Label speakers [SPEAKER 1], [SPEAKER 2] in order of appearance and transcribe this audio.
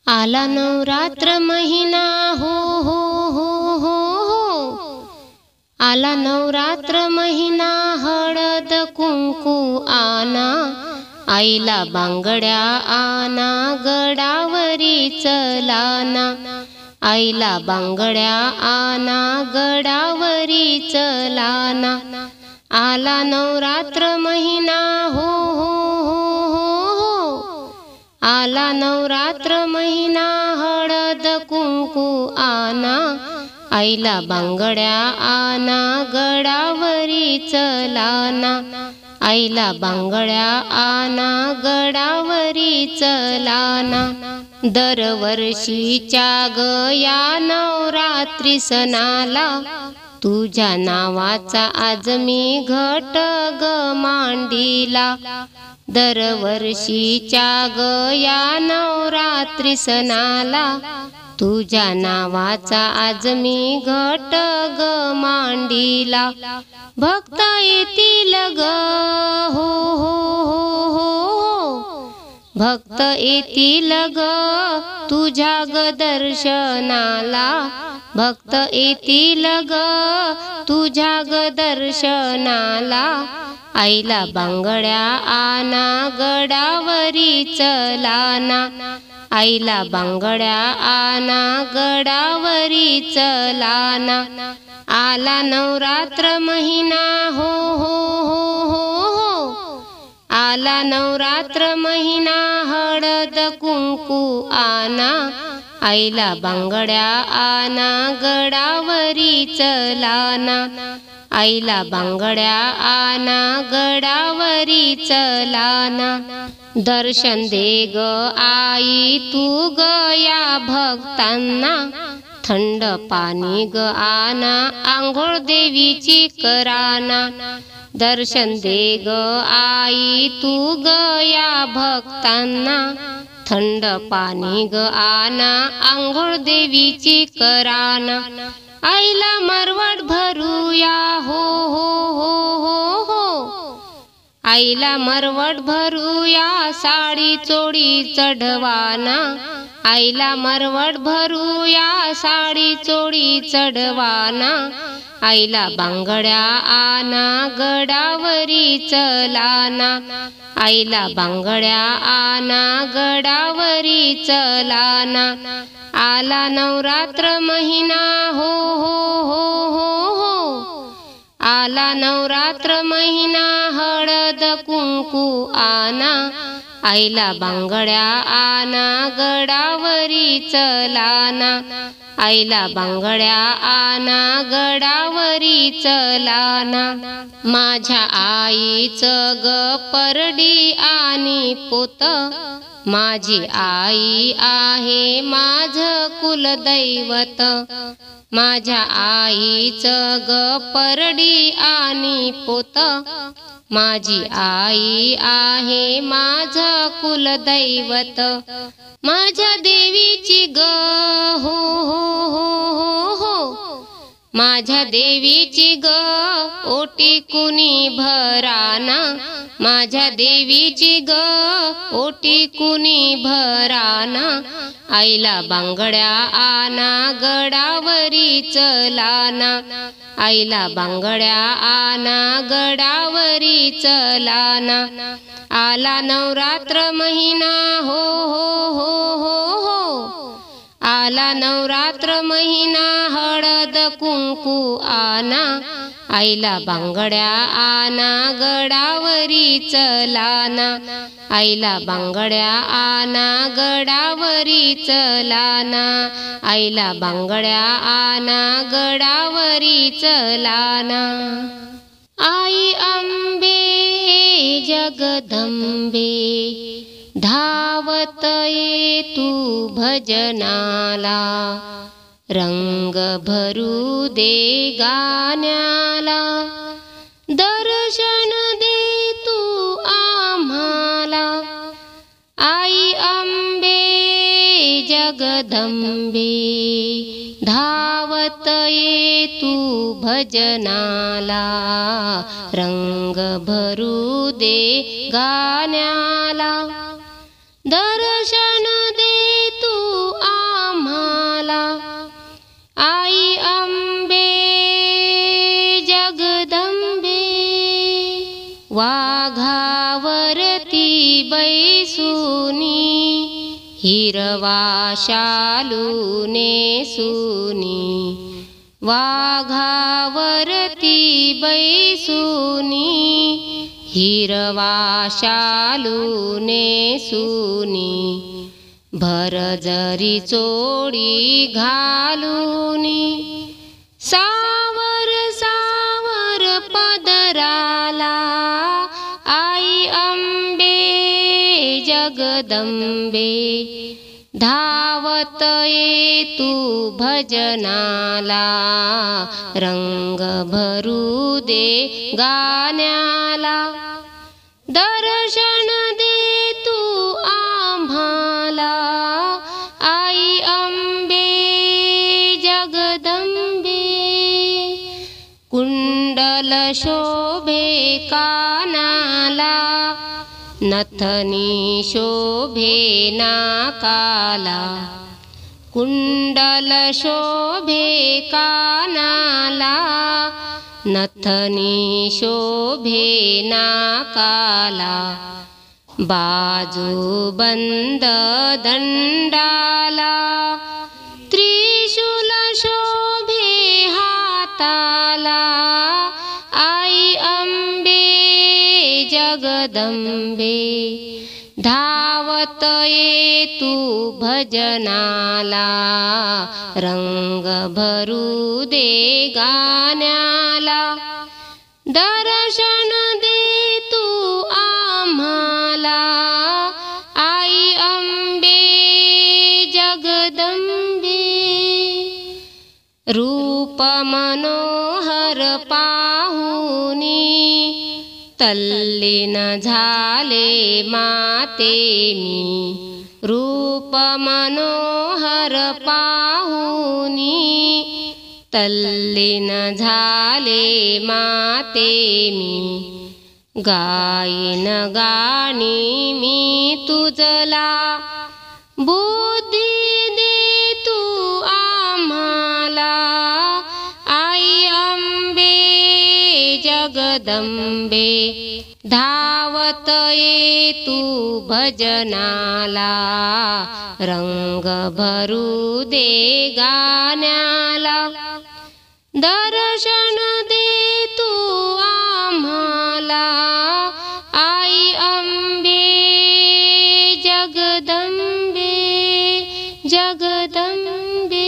[SPEAKER 1] आला नवरात्र महिना हो हो हो हो हो, आला नवरात्र महिना हळद कुंकू आना, आईला बांगड्या आना गडावरी चलाना, आईला बांगड्या आना गडावरी चलाना। आला नवरात्र महिना हो हो हो हो हो, आला नवरात्र महिना हळद कुंकू आना, आईला बांगड्या आना गडावरी चलाना, आईला बांगड्या आना गडावरी चलाना। दरवर्षीच्या ग या नवरात्री सणाला, तुझ्या नावाचा आज मी घट ग मांडीला। दरवर्षीच्या ग या नवरात्री सणाला, तुझ्या नावाचा आज मी घट ग मांडीला। भक्त येतील ग हो हो हो हो, भक्त येतील ग तुझ्या ग दर्शनाला, भक्त येतील ग तुझ्या ग दर्शनाला। आईला बांगड्या आना गडावरी चलाना, आईला बांगड्या आना गडावरी चलाना। आला नवरात्र महिना हो हो हो हो हो, आला नवरात्र महिना हळद कुंकू आना, आईला बांगड्या आना गडावरी चलाना, आईला बांगड्या आना गडावरी चलाना। दर्शन दे ग आई तू ग या भक्तांना, थंड पाणी ग आना आंघोळ देवीची कराना। दर्शन दे ग आई तू ग या भक्तांना, थंड पाणी ग आना आंघोळ देवीची कराना। आईला मरवट भरूया हो हो हो हो हो, आईला मरवट भरूया साडी चोळी चढवाना, आईला मरवट भरूया साडी चोळी चढवाना। आईला बांगड्या आना गडावरी चलाना, आईला बांगड्या आना गडावरी चलाना। आला नवरात्र महिना हो हो हो हो हो, आला नवरात्र महिना हळद कुंकू आना, आईला बांगड्या आना गडावरी चलाना, आईला बांगड्या आना गडावरी चलाना। माझ्या आईचं ग परडी आणि पोत, माझी आई आहे माझं कुलदैवत। माझ्या आईचं ग परडी आणि पोत, माझी आई आहे माझं कुलदैवत। माझ्या देवीची ग हो हो हो हो हो, माझ्या देवीची ग ओटी कुणी भराना, माझ्या देवीची ग ओटी कुणी भराना। आईला बांगड्या आना गडावरी चलाना, आईला बांगड्या आना गडावरी चलाना। आला नवरात्र महिना हो हो हो हो हो, आला नवरात्र महिना हळद कुंकू आना, आईला बांगड्या आना गडावरी चलाना, आईला बांगड्या आना गडावरी चलाना, आईला बांगड्या आना गडावरी चलाना। आई अंबे जगदंबे, धावत ये तू भजनाला, रंग भरू दे गाण्याला, दर्शन दे तू आम्हाला। आई अंबे जगदंबे, धावत ये तू भजनाला, रंग भरू दे गाण्याला, दर्शन दे तू हिरवा शालू नेसुनी वाघावरती बैसुनी हिरवा शालू नेसुनी भरजरी चोळी घालुनी सावर सावर पदराला आई अंबे जगदंबे धावत ये तू भजनाला रंग भरू दे गाण्याला दर्शन दे तू आम्हाला आई अंबे जगदंबे कुंडल शोभे कानाला नथनी शोभे नाकाला कुंडल शोभे कानाला नथनी शोभे नाकाला बाजू बंद दंडाला त्रिशूल शोभे हाताला आई अंबे जगदंबे धावत ये तू भजनाला रंग भरू दे गाण्याला दर्शन दे तू आम्हाला आई अंबे जगदंबे रूप मनोहर पाहुनी तल्लीन झाले माते मी रूप मनोहर पाहुनी तल्लीन झाले माते मी गायन गाणी मी तुझला बुद्धी दे तू आम्हाला आई अंबे जगदंबे धावत ये तू भजनाला रंग भरू दे गाण्याला दर्शन दे तू आम्हाला आई अंबे जगदंबे जगदंबे।